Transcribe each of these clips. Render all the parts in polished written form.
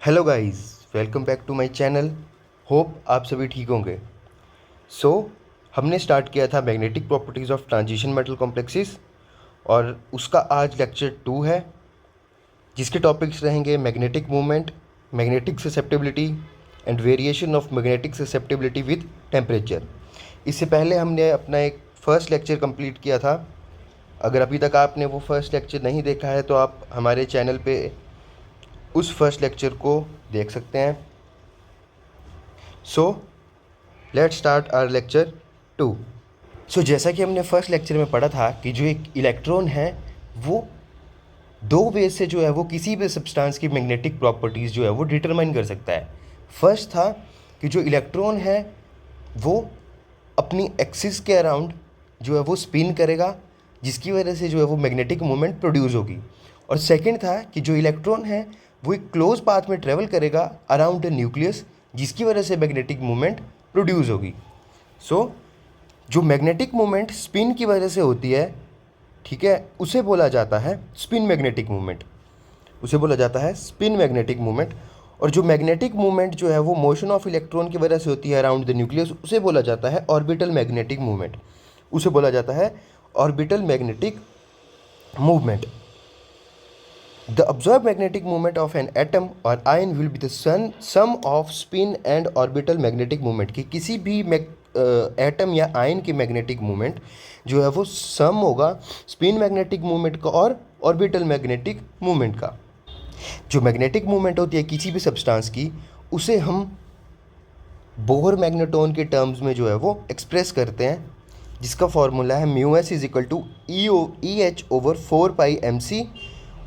Hello guys, welcome back to my channel. Hope आप सभी ठीक होंगे। सो हमने स्टार्ट किया था magnetic properties of transition metal complexes और उसका आज लेक्चर 2 है, जिसके टॉपिक्स रहेंगे magnetic movement, magnetic susceptibility and variation of magnetic susceptibility with temperature. इससे पहले हमने अपना एक फ़र्स्ट लेक्चर कंप्लीट किया था। अगर अभी तक आपने वो फर्स्ट लेक्चर नहीं देखा है तो आप हमारे चैनल पे उस फर्स्ट लेक्चर को देख सकते हैं। So let's start our lecture 2। So जैसा कि हमने फर्स्ट लेक्चर में पढ़ा था कि जो एक इलेक्ट्रॉन है वो दो वे से जो है वो किसी भी सब्सटेंस की मैग्नेटिक प्रॉपर्टीज़ जो है वो डिटरमाइन कर सकता है। फर्स्ट था कि जो इलेक्ट्रॉन है वो अपनी एक्सिस के अराउंड जो है वो स्पिन करेगा, जिसकी वजह से जो है वो मैग्नेटिक मूवमेंट प्रोड्यूस होगी। और सेकंड था कि जो इलेक्ट्रॉन है वो एक क्लोज पाथ में ट्रेवल करेगा अराउंड द न्यूक्लियस, जिसकी वजह से मैग्नेटिक मूवमेंट प्रोड्यूस होगी। सो जो मैग्नेटिक मूवमेंट स्पिन की वजह से होती है, ठीक है, उसे बोला जाता है स्पिन मैग्नेटिक मूवमेंट, उसे बोला जाता है स्पिन मैग्नेटिक मूवमेंट। और जो मैग्नेटिक मूवमेंट जो है वो मोशन ऑफ इलेक्ट्रॉन की वजह से होती है अराउंड द न्यूक्लियस, उसे बोला जाता है ऑर्बिटल मैग्नेटिक मूवमेंट, उसे बोला जाता है orbital magnetic movement. The observed magnetic moment of an atom or ion will be the sum of spin and orbital magnetic moment। कि किसी भी एटम या आयन की मैग्नेटिक मूवमेंट जो है वो सम होगा स्पिन मैग्नेटिक मूवमेंट का और ऑर्बिटल मैग्नेटिक मूवमेंट का। जो मैग्नेटिक मूवमेंट होती है किसी भी सब्सटेंस की, उसे हम बोहर मैग्नेटोन के टर्म्स में जो है वो एक्सप्रेस करते हैं, जिसका फॉर्मूला है mu S is equal to E H over 4πmc।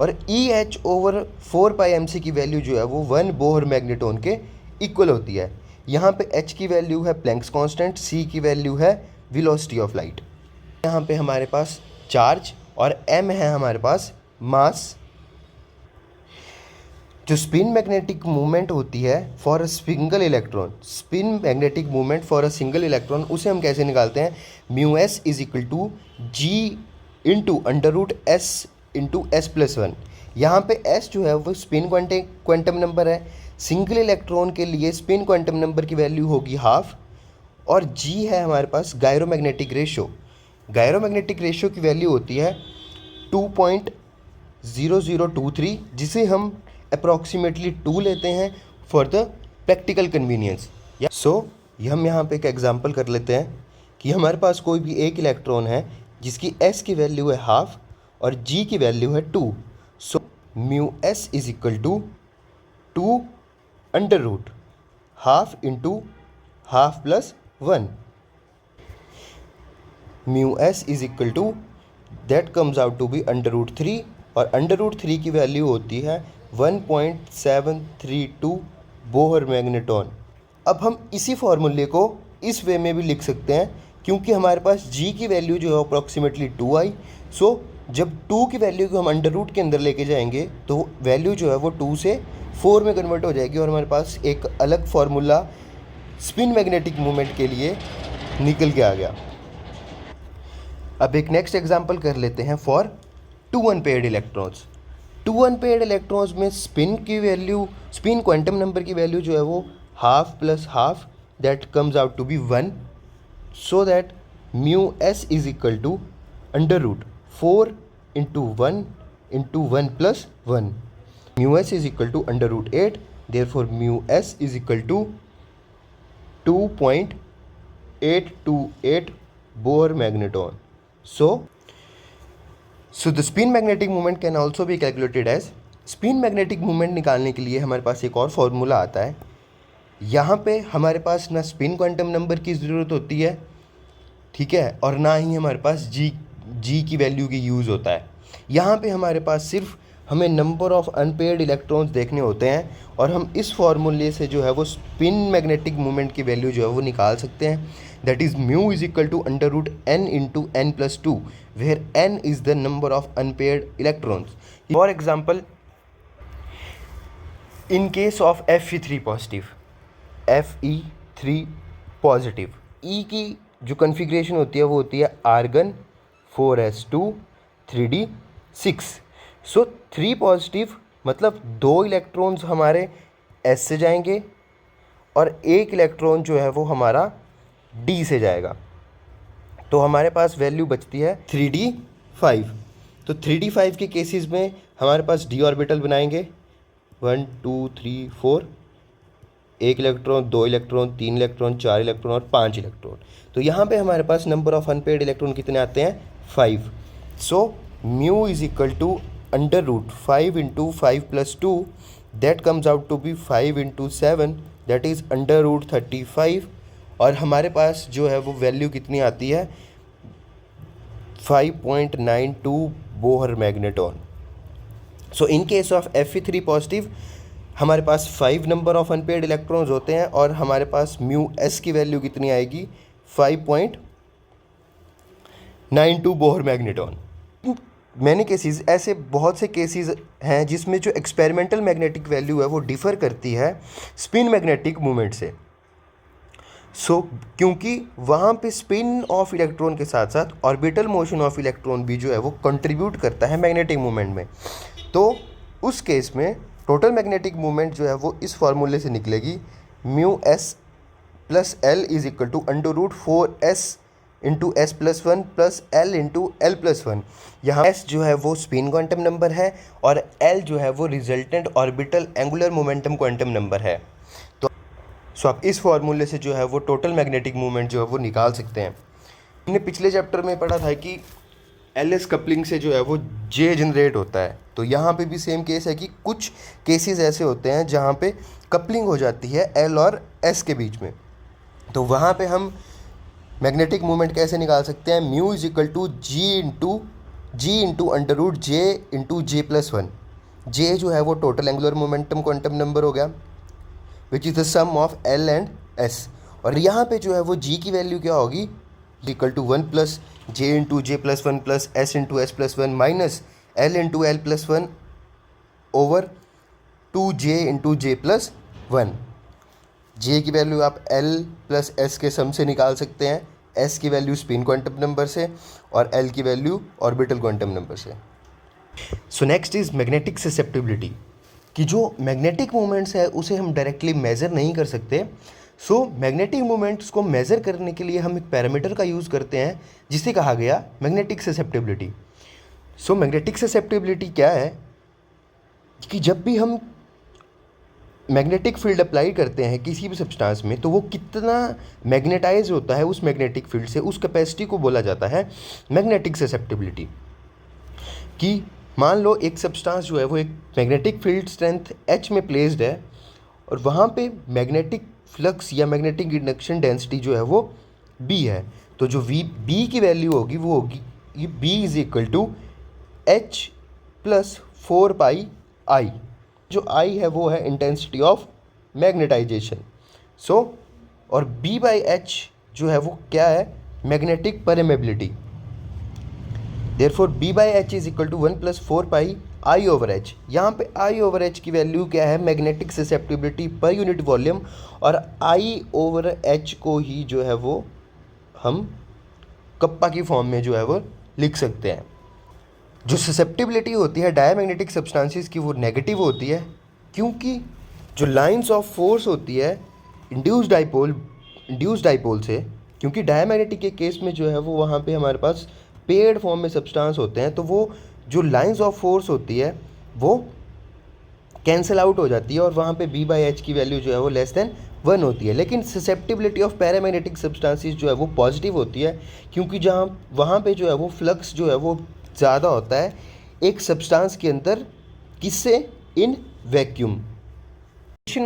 और ई एच ओवर 4πmc की वैल्यू जो है वो 1 बोहर मैग्नेटोन के इक्वल होती है। यहाँ पे h की वैल्यू है प्लैंक्स कांस्टेंट, c की वैल्यू है वेलोसिटी ऑफ लाइट। यहाँ पे हमारे पास चार्ज और m है हमारे पास मास। जो स्पिन मैग्नेटिक मूवमेंट होती है for a single electron, spin magnetic movement for a single electron, उसे हम कैसे निकालते हैं? Mu S is equal to g into under root S into S plus 1। यहाँ पे एस जो है वो स्पिन क्वांटम नंबर है। सिंगल इलेक्ट्रॉन के लिए स्पिन क्वांटम नंबर की वैल्यू होगी हाफ। और जी है हमारे पास गायरोमैग्नेटिक रेशियो। गायरोमैग्नेटिक रेशियो की वैल्यू होती है 2.0023, जिसे हम अप्रॉक्सीमेटली 2 लेते हैं फॉर द प्रैक्टिकल कन्वीनियंस। सो हम यहाँ पे एक एग्जांपल कर लेते हैं कि हमारे पास कोई भी एक इलेक्ट्रॉन है जिसकी s की वैल्यू है हाफ और g की वैल्यू है 2। So mu S is equal to 2 under root half into half plus 1। Mu S is equal to that comes out to be under root 3, और अंडर रूट 3 की value होती है 1.732 Bohr magneton. अब हम इसी फॉर्मूले को इस वे में भी लिख सकते हैं, क्योंकि हमारे पास g की वैल्यू जो है अप्रॉक्सीमेटली 2 आई। सो जब 2 की वैल्यू को हम अंडर रूट के अंदर लेके जाएंगे तो वैल्यू जो है वो 2 से 4 में कन्वर्ट हो जाएगी, और हमारे पास एक अलग फार्मूला स्पिन मैग्नेटिक मूवमेंट के लिए निकल के आ गया। अब एक नेक्स्ट एग्जांपल कर लेते हैं for 2 unpaired electrons. 2 unpaired electrons में स्पिन की वैल्यू, स्पिन क्वांटम नंबर की वैल्यू जो है वो half plus half, that comes out to be 1। So that mu S is equal to under root 4 into 1 into 1 plus 1। Mu S is equal to under root 8, therefore mu S is equal to 2.828 Bohr magneton. So the spin magnetic moment can also be calculated as, spin magnetic movement निकालने के लिए हमारे पास एक और formula आता है। यहाँ पे हमारे पास ना स्पिन क्वांटम नंबर की ज़रूरत होती है, ठीक है, और ना ही हमारे पास जी की वैल्यू की यूज़ होता है। यहाँ पे हमारे पास सिर्फ हमें नंबर ऑफ़ अनपेयर्ड इलेक्ट्रॉन्स देखने होते हैं, और हम इस फॉर्मूले से जो है वो स्पिन मैग्नेटिक मूवमेंट की वैल्यू जो है वो निकाल सकते हैं। That is mu is equal to under root n into n plus 2, where n is the number of unpaired electrons. For example, in case of Fe3 positive, Fe3 positive, ई की जो कन्फिग्रेशन होती है वो होती है आर्गन 4s2 3d6। सो 3 positive मतलब 2 electrons हमारे S से जाएंगे और एक इलेक्ट्रॉन जो है वो हमारा D से जाएगा। तो हमारे पास वैल्यू बचती है 3d5। तो 3d5 के केसेस में हमारे पास d ऑर्बिटल बनाएंगे 1 2 3 4, एक इलेक्ट्रॉन, दो इलेक्ट्रॉन, तीन इलेक्ट्रॉन, चार इलेक्ट्रॉन और पांच इलेक्ट्रॉन। तो यहाँ पे हमारे पास नंबर ऑफ अनपेयर्ड इलेक्ट्रॉन कितने आते हैं? 5। So mu is equal to under root 5 into 5 plus 2, that comes out to be 5 into 7, that is under root 35। और हमारे पास जो है वो वैल्यू कितनी आती है? 5.92 Bohr magneton. So in case of Fe3 positive हमारे पास 5 नंबर ऑफ अनपेयर्ड इलेक्ट्रॉन्स होते हैं और हमारे पास म्यू एस की वैल्यू कितनी आएगी? 5.92 बोहर मैग्नेटॉन। मैंने केसेस, ऐसे बहुत से केसेस हैं जिसमें जो एक्सपेरिमेंटल मैग्नेटिक वैल्यू है वो डिफ़र करती है स्पिन मैग्नेटिक मूवमेंट से। क्योंकि वहाँ पे स्पिन ऑफ इलेक्ट्रॉन के साथ साथ ऑर्बिटल मोशन ऑफ इलेक्ट्रॉन भी जो है वो कंट्रीब्यूट करता है मैग्नेटिक मूवमेंट में। तो उस केस में टोटल मैग्नेटिक मूवमेंट जो है वो इस फॉर्मूले से निकलेगी, mu S plus L is equal to under root 4s into S plus 1 plus L into L plus 1। यहाँ एस जो है वो स्पिन क्वांटम नंबर है और एल जो है वो resultant orbital angular momentum quantum number है। तो आप इस फॉर्मूले से जो है वो टोटल मैग्नेटिक मूवमेंट जो है वो निकाल सकते हैं। हमने पिछले चैप्टर में पढ़ा था कि एल कपलिंग से जो है वो जे जनरेट होता है। तो यहाँ पे भी सेम केस है कि कुछ केसेस ऐसे होते हैं जहाँ पे कपलिंग हो जाती है एल और एस के बीच में। तो वहाँ पे हम मैग्नेटिक मूवमेंट कैसे निकाल सकते हैं? Mu is equal to g into under root J into J plus 1। J जो है वो total angular momentum quantum number हो गया which is the sum of L and S. और यहाँ पे जो है वो जी की वैल्यू क्या होगी? Equal to 1 plus J into J plus 1 plus S into S plus 1 minus L into L plus 1 over 2j into J plus 1। J की वैल्यू आप एल प्लस एस के सम से निकाल सकते हैं, एस की वैल्यू स्पिन क्वांटम नंबर से और एल की वैल्यू ऑर्बिटल क्वांटम नंबर से। So next is magnetic susceptibility, कि जो मैग्नेटिक मूवमेंट्स है उसे हम डायरेक्टली मेज़र नहीं कर सकते। सो मैग्नेटिक मूवमेंट्स को मेज़र करने के लिए हम एक पैरामीटर का यूज़ करते हैं जिसे कहा गया magnetic susceptibility. So magnetic susceptibility क्या है कि जब भी हम मैग्नेटिक फील्ड अप्लाई करते हैं किसी भी सब्सटेंस में तो वो कितना मैग्नेटाइज होता है उस मैग्नेटिक फील्ड से, उस कैपेसिटी को बोला जाता है मैग्नेटिक ससेप्टिबिलिटी। कि मान लो एक सब्सटेंस जो है वो एक मैग्नेटिक फील्ड स्ट्रेंथ H में प्लेस्ड है और वहाँ पे मैग्नेटिक फ्लक्स या मैग्नेटिक इंडक्शन डेंसिटी जो है वो B है। तो जो B की वैल्यू होगी वो होगी ये B is equal to H plus 4 pi I। जो I है वो है इंटेंसिटी ऑफ मैग्नेटाइजेशन। और B बाई H जो है वो क्या है? Magnetic permeability. Therefore B by H is equal to 1 plus 4 pi I over H। यहाँ पे I ओवर H की वैल्यू क्या है? Magnetic susceptibility per unit volume. और I ओवर H को ही जो है वो हम कप्पा की फॉर्म में जो है वो लिख सकते हैं। जो ससेप्टिबिलिटी होती है डायमैग्नेटिक सब्सटेंसेस की वो नेगेटिव होती है, क्योंकि जो लाइंस ऑफ फोर्स होती है इंड्यूस्ड डाइपोल से, क्योंकि डायमैग्नेटिक के केस में जो है वो वहाँ पे हमारे पास पेयर्ड फॉर्म में सब्सटेंस होते हैं, तो वो जो लाइंस ऑफ फोर्स होती है वो कैंसिल आउट हो जाती है और वहाँ पे B बाई H की वैल्यू जो है वो लेस देन 1 होती है। लेकिन ससेप्टिबिलिटी ऑफ पैरामैग्नेटिक सब्सटेंसेस जो है वो पॉजिटिव होती है, क्योंकि जहाँ वहाँ पे जो है वो फ्लक्स जो है वो ज़्यादा होता है एक सब्सटेंस के अंदर, किससे? In vacuum.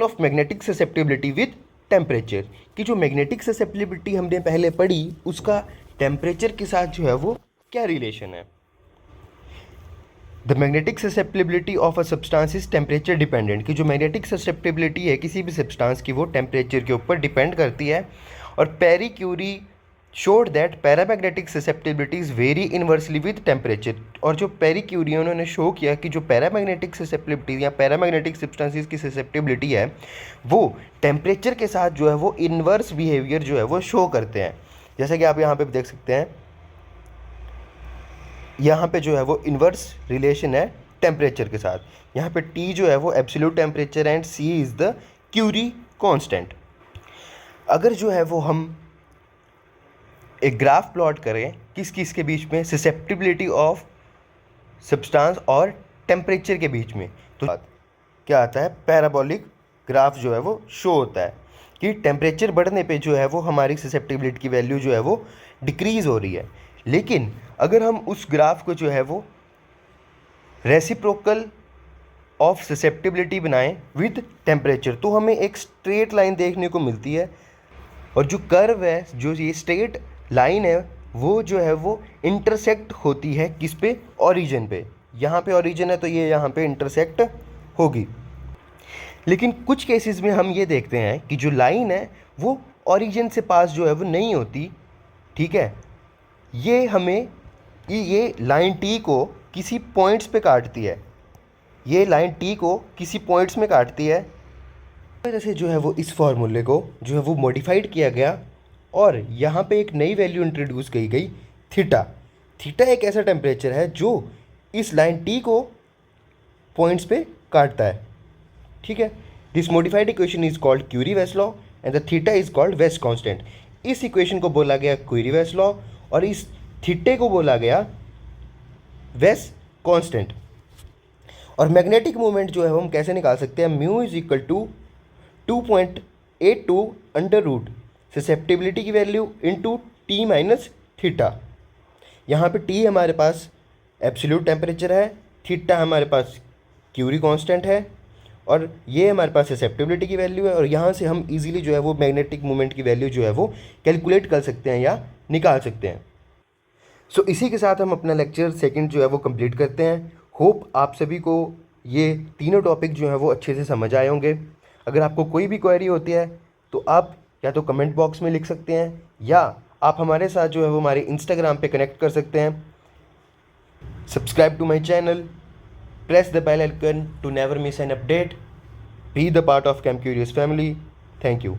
Of magnetic susceptibility with temperature, कि जो मैग्नेटिक ससेप्टिबिलिटी हमने पहले पढ़ी उसका टेम्परेचर के साथ जो है वो क्या रिलेशन है? The magnetic susceptibility of a substance is temperature dependent, कि जो मैग्नेटिक ससेप्टिबिलिटी है किसी भी सब्सटेंस की वो टेम्परेचर के ऊपर डिपेंड करती है। और Pierre Curie showed that paramagnetic susceptibilities vary inversely with temperature. और जो पेरी क्यूरी उन्होंने शो किया कि जो पैरामैग्नेटिक ससेप्टिबिलिटी या पैरामैग्नेटिक सब्सटेंसेस की ससेप्टिबिलिटी है वो टेम्परेचर के साथ जो है वो इन्वर्स बिहेवियर जो है वो शो करते हैं। जैसे कि आप यहाँ पे देख सकते हैं, यहाँ पे जो है वो इन्वर्स रिलेशन है टेम्परेचर के साथ। यहाँ पे T जो है वो absolute temperature and C is the Curie constant. अगर जो है वो हम एक ग्राफ प्लॉट करें किस किस के बीच में, ससेप्टिबिलिटी ऑफ सब्सटेंस और टेम्परेचर के बीच में, तो क्या आता है, पैराबोलिक ग्राफ जो है वो शो होता है कि टेम्परेचर बढ़ने पे जो है वो हमारी ससेप्टिबिलिटी की वैल्यू जो है वो डिक्रीज़ हो रही है। लेकिन अगर हम उस ग्राफ को जो है वो रेसिप्रोकल ऑफ ससेप्टिबिलिटी बनाएं विद टेम्परेचर, तो हमें एक स्ट्रेट लाइन देखने को मिलती है। और जो कर्व है, जो ये स्ट्रेट लाइन है, वो जो है वो इंटरसेक्ट होती है किस पे, ओरिजिन पे। यहाँ पे ओरिजिन है तो ये यहाँ पे इंटरसेक्ट होगी। लेकिन कुछ केसेस में हम ये देखते हैं कि जो लाइन है वो ओरिजिन से पास जो है वो नहीं होती, ठीक है। ये लाइन टी को किसी पॉइंट्स पे काटती है, ये लाइन टी को किसी पॉइंट्स में काटती है। वजह से जो है वो इस फॉर्मूले को जो है वो मॉडिफाइड किया गया और यहाँ पे एक नई वैल्यू इंट्रोड्यूस की गई, थीटा। थीटा एक ऐसा टेम्परेचर है जो इस लाइन टी को पॉइंट्स पे काटता है, ठीक है। This modified equation is called Curie Weiss law and the theta is called Weiss constant. इस इक्वेशन को बोला गया क्यूरी-वेस लॉ और इस थीटे को बोला गया वेस कांस्टेंट। और मैग्नेटिक मोमेंट जो है हम कैसे निकाल सकते हैं, mu is equal to 2.82 under root susceptibility की value into T minus theta. यहाँ पे टी हमारे पास एब्सोल्यूट टेम्परेचर है, थीटा हमारे पास क्यूरी कांस्टेंट है और ये हमारे पास ससेप्टिबिलिटी की वैल्यू है। और यहाँ से हम इजीली जो है वो मैग्नेटिक मोमेंट की वैल्यू जो है वो कैलकुलेट कर सकते हैं या निकाल सकते हैं। सो इसी के साथ हम अपना लेक्चर सेकंड जो है वो कंप्लीट करते हैं। होप आप सभी को ये तीनों टॉपिक जो है वो अच्छे से समझ आए होंगे। अगर आपको कोई भी क्वेरी होती है तो आप या तो कमेंट बॉक्स में लिख सकते हैं या आप हमारे साथ जो है वो हमारे इंस्टाग्राम पे कनेक्ट कर सकते हैं। Subscribe to my channel, press the bell icon to never miss an update. Be the part of Camp Curious family. Thank you.